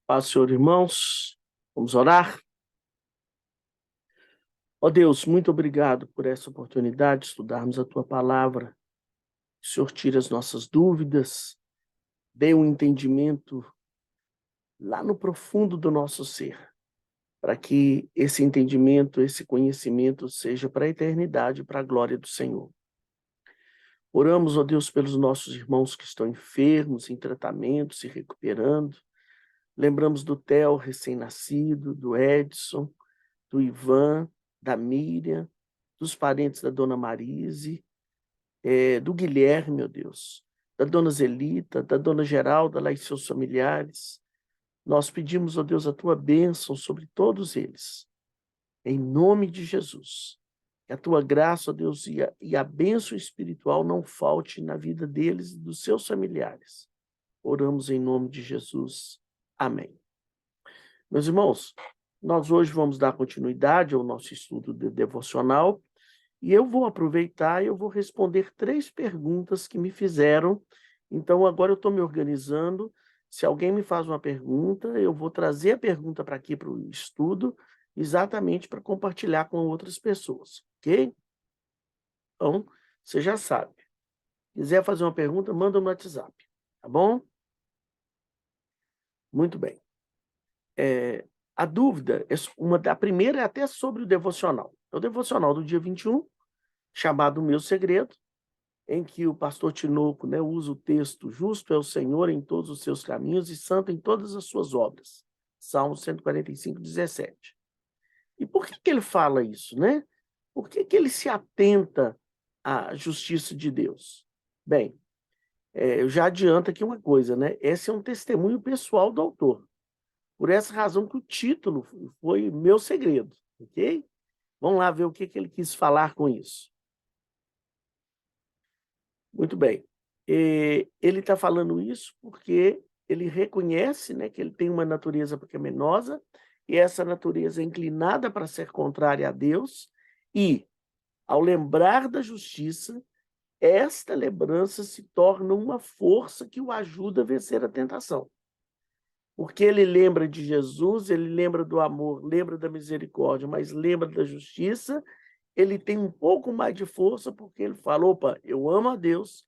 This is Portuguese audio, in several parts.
Paz, Senhor, irmãos. Vamos orar? Ó Deus, muito obrigado por essa oportunidade de estudarmos a Tua palavra. O Senhor tira as nossas dúvidas, dê um entendimento lá no profundo do nosso ser, para que esse entendimento, esse conhecimento seja para a eternidade, para a glória do Senhor. Oramos, ó Deus, pelos nossos irmãos que estão enfermos, em tratamento, se recuperando. Lembramos do Theo, recém-nascido, do Edson, do Ivan, da Miriam, dos parentes da dona Marise, do Guilherme, meu Deus, da dona Zelita, da dona Geralda, lá e seus familiares. Nós pedimos, ó Deus, a tua bênção sobre todos eles, em nome de Jesus. Que a tua graça, ó Deus, e a bênção espiritual não falte na vida deles e dos seus familiares. Oramos em nome de Jesus. Amém. Meus irmãos, nós hoje vamos dar continuidade ao nosso estudo devocional e eu vou aproveitar e eu vou responder 3 perguntas que me fizeram. Então, agora eu estou me organizando. Se alguém me faz uma pergunta, eu vou trazer a pergunta para aqui para o estudo, exatamente para compartilhar com outras pessoas, ok? Então, você já sabe. Quiser fazer uma pergunta, manda no WhatsApp, tá bom? Muito bem. A dúvida, a primeira é até sobre o devocional. É o devocional do dia 21, chamado O Meu Segredo, em que o pastor Tinoco, né, usa o texto: justo é o Senhor em todos os seus caminhos e santo em todas as suas obras. Salmo 145, 17. E por que ele fala isso, né? Por que ele se atenta à justiça de Deus? Bem, eu já adianto aqui uma coisa, né? Esse é um testemunho pessoal do autor. Por essa razão que o título foi Meu Segredo, ok? Vamos lá ver o que ele quis falar com isso. Muito bem. Ele está falando isso porque ele reconhece, né, que ele tem uma natureza pecaminosa e essa natureza é inclinada para ser contrária a Deus e, ao lembrar da justiça, esta lembrança se torna uma força que o ajuda a vencer a tentação. Porque ele lembra de Jesus, ele lembra do amor, lembra da misericórdia, mas lembra da justiça, ele tem um pouco mais de força porque ele fala: opa, eu amo a Deus,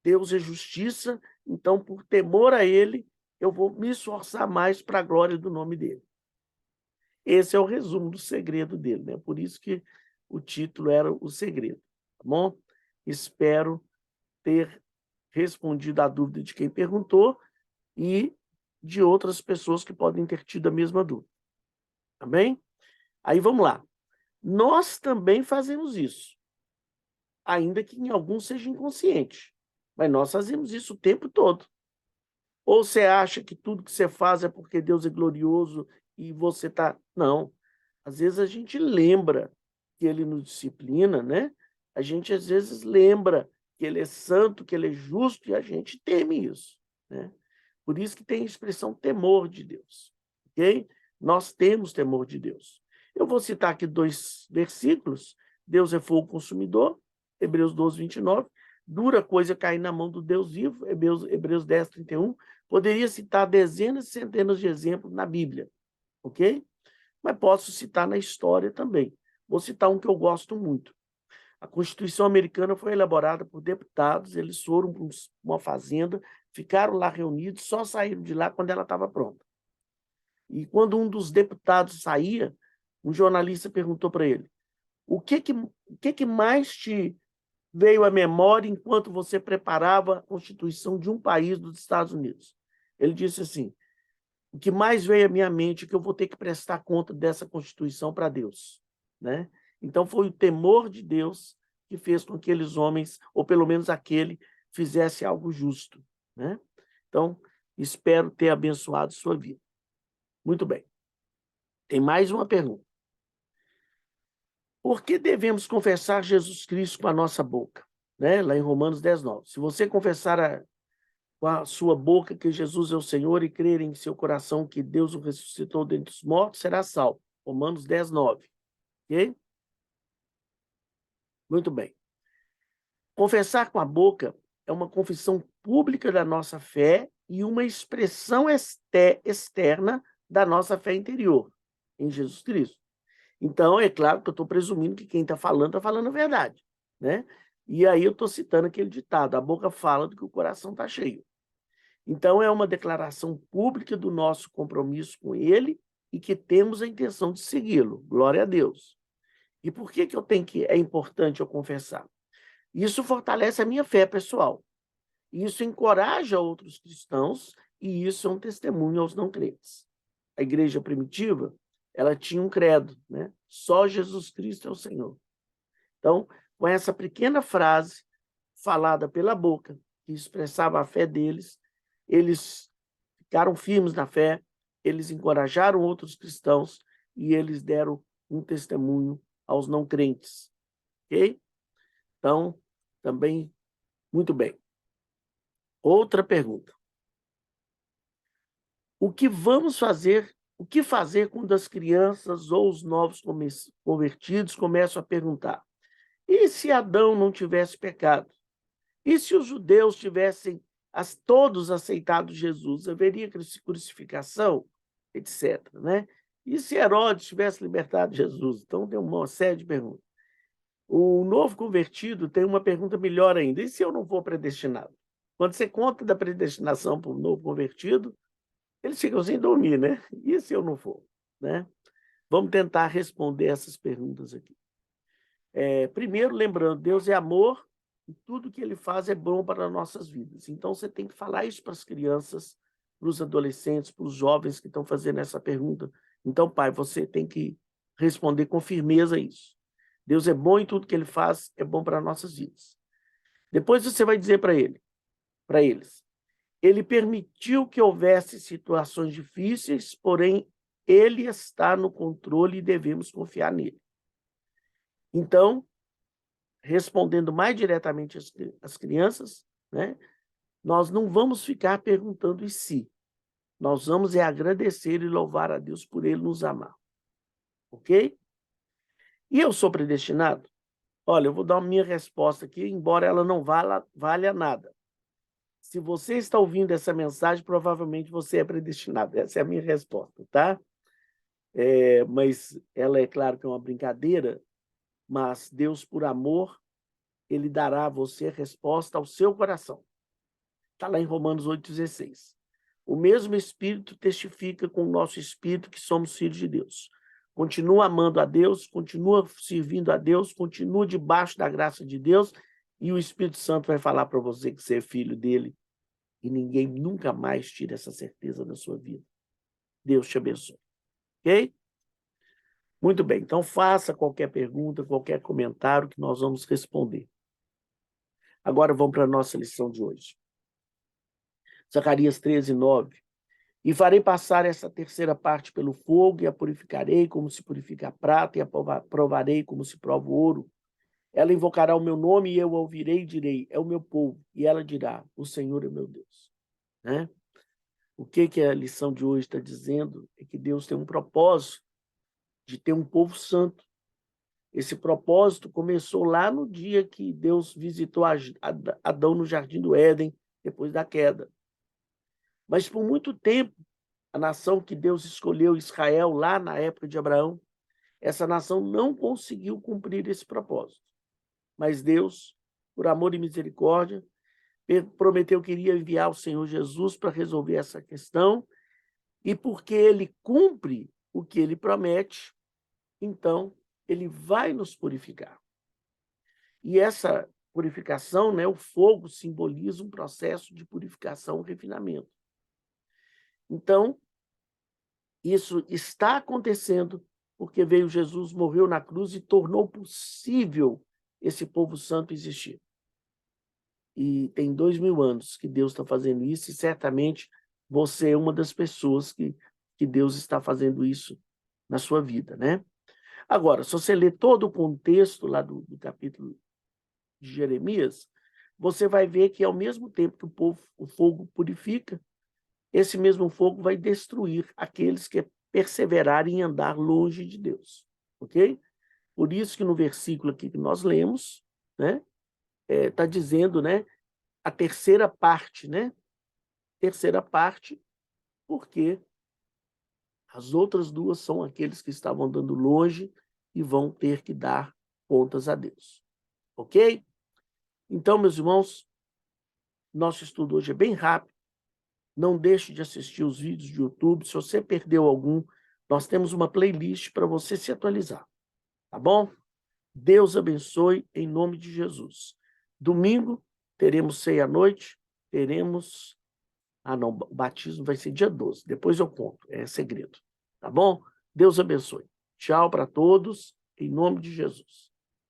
Deus é justiça, então, por temor a ele, eu vou me esforçar mais para a glória do nome dele. Esse é o resumo do segredo dele, né? Por isso que o título era O Segredo, tá bom? Espero ter respondido à dúvida de quem perguntou e de outras pessoas que podem ter tido a mesma dúvida, tá bem? Aí vamos lá. Nós também fazemos isso, ainda que em alguns seja inconsciente, mas nós fazemos isso o tempo todo. Ou você acha que tudo que você faz é porque Deus é glorioso e você está... Não. Às vezes a gente lembra que ele nos disciplina, né? A gente às vezes lembra que ele é santo, que ele é justo, e a gente teme isso, né? Por isso que tem a expressão temor de Deus, ok? Nós temos temor de Deus. Eu vou citar aqui 2 versículos. Deus é fogo consumidor, Hebreus 12, 29. Dura coisa cair na mão do Deus vivo, Hebreus 10, 31. Poderia citar dezenas e centenas de exemplos na Bíblia, ok? Mas posso citar na história também. Vou citar um que eu gosto muito. A Constituição americana foi elaborada por deputados, eles foram para uma fazenda, ficaram lá reunidos, só saíram de lá quando ela estava pronta. E quando um dos deputados saía, um jornalista perguntou para ele: o que mais te veio à memória enquanto você preparava a Constituição de um país dos Estados Unidos? Ele disse assim: o que mais veio à minha mente é que eu vou ter que prestar conta dessa Constituição para Deus, né? Então foi o temor de Deus que fez com que aqueles homens, ou pelo menos aquele, fizesse algo justo, né? Então, espero ter abençoado sua vida. Muito bem. Tem mais uma pergunta. Por que devemos confessar Jesus Cristo com a nossa boca? Né? Lá em Romanos 10, 9. Se você confessar com a sua boca que Jesus é o Senhor e crer em seu coração que Deus o ressuscitou dentre os mortos, será salvo. Romanos 10, 9. Ok? Muito bem. Confessar com a boca é uma confissão pública da nossa fé e uma expressão externa da nossa fé interior em Jesus Cristo. Então, é claro que eu estou presumindo que quem está falando a verdade, né? E aí eu estou citando aquele ditado: a boca fala do que o coração está cheio. Então, é uma declaração pública do nosso compromisso com ele e que temos a intenção de segui-lo. Glória a Deus. E por que é importante eu confessar? Isso fortalece a minha fé pessoal. Isso encoraja outros cristãos e isso é um testemunho aos não crentes. A igreja primitiva, ela tinha um credo, né? Só Jesus Cristo é o Senhor. Então, com essa pequena frase falada pela boca, que expressava a fé deles, eles ficaram firmes na fé, eles encorajaram outros cristãos e eles deram um testemunho aos não crentes. Ok? Então, também, muito bem. Outra pergunta. O que fazer quando as crianças ou os novos convertidos começam a perguntar: e se Adão não tivesse pecado? E se os judeus tivessem todos aceitado Jesus? Haveria crucificação? Etc. Né? E se Herodes tivesse libertado Jesus? Então, tem uma série de perguntas. O novo convertido tem uma pergunta melhor ainda: e se eu não for predestinado? Quando você conta da predestinação para o novo convertido, eles ficam sem dormir, né? E se eu não for? Né? Vamos tentar responder essas perguntas aqui. Primeiro, lembrando, Deus é amor e tudo que ele faz é bom para as nossas vidas. Então, você tem que falar isso para as crianças, para os adolescentes, para os jovens que estão fazendo essa pergunta. Então, pai, você tem que responder com firmeza isso. Deus é bom e tudo que ele faz é bom para as nossas vidas. Depois você vai dizer para eles: ele permitiu que houvesse situações difíceis, porém, ele está no controle e devemos confiar nele. Então, respondendo mais diretamente às crianças, né, nós não vamos ficar perguntando e se. Nós vamos agradecer e louvar a Deus por ele nos amar. Ok? E eu sou predestinado? Olha, eu vou dar a minha resposta aqui, embora ela não valha nada. Se você está ouvindo essa mensagem, provavelmente você é predestinado. Essa é a minha resposta, tá? Mas ela é claro que é uma brincadeira, mas Deus, por amor, ele dará a você a resposta ao seu coração. Está lá em Romanos 8,16. O mesmo Espírito testifica com o nosso Espírito que somos filhos de Deus. Continua amando a Deus, continua servindo a Deus, continua debaixo da graça de Deus e o Espírito Santo vai falar para você que você é filho dele e ninguém nunca mais tira essa certeza da sua vida. Deus te abençoe. Ok? Muito bem, então faça qualquer pergunta, qualquer comentário que nós vamos responder. Agora vamos para a nossa lição de hoje. Zacarias 13:9. E farei passar essa terceira parte pelo fogo, e a purificarei como se purifica a prata, e a provarei como se prova o ouro. Ela invocará o meu nome, e eu a ouvirei e direi: é o meu povo. E ela dirá: o Senhor é meu Deus. Né? O que a lição de hoje está dizendo é que Deus tem um propósito de ter um povo santo. Esse propósito começou lá no dia que Deus visitou Adão no Jardim do Éden, depois da queda. Mas por muito tempo, a nação que Deus escolheu, Israel, lá na época de Abraão, essa nação não conseguiu cumprir esse propósito. Mas Deus, por amor e misericórdia, prometeu que iria enviar o Senhor Jesus para resolver essa questão, e porque ele cumpre o que ele promete, então ele vai nos purificar. E essa purificação, né, o fogo simboliza um processo de purificação e refinamento. Então, isso está acontecendo porque veio Jesus, morreu na cruz e tornou possível esse povo santo existir. E tem 2000 anos que Deus está fazendo isso e certamente você é uma das pessoas que Deus está fazendo isso na sua vida, né? Agora, se você ler todo o contexto lá do capítulo de Jeremias, você vai ver que ao mesmo tempo que o fogo purifica, esse mesmo fogo vai destruir aqueles que perseverarem em andar longe de Deus, ok? Por isso que no versículo aqui que nós lemos, né, tá dizendo, né, a terceira parte, né, terceira parte, porque as outras duas são aqueles que estavam andando longe e vão ter que dar contas a Deus. Ok? Então, meus irmãos, nosso estudo hoje é bem rápido. Não deixe de assistir os vídeos de YouTube. Se você perdeu algum, nós temos uma playlist para você se atualizar. Tá bom? Deus abençoe em nome de Jesus. Domingo teremos ceia à noite, teremos... Ah, não, o batismo vai ser dia 12. Depois eu conto, é segredo. Tá bom? Deus abençoe. Tchau para todos, em nome de Jesus.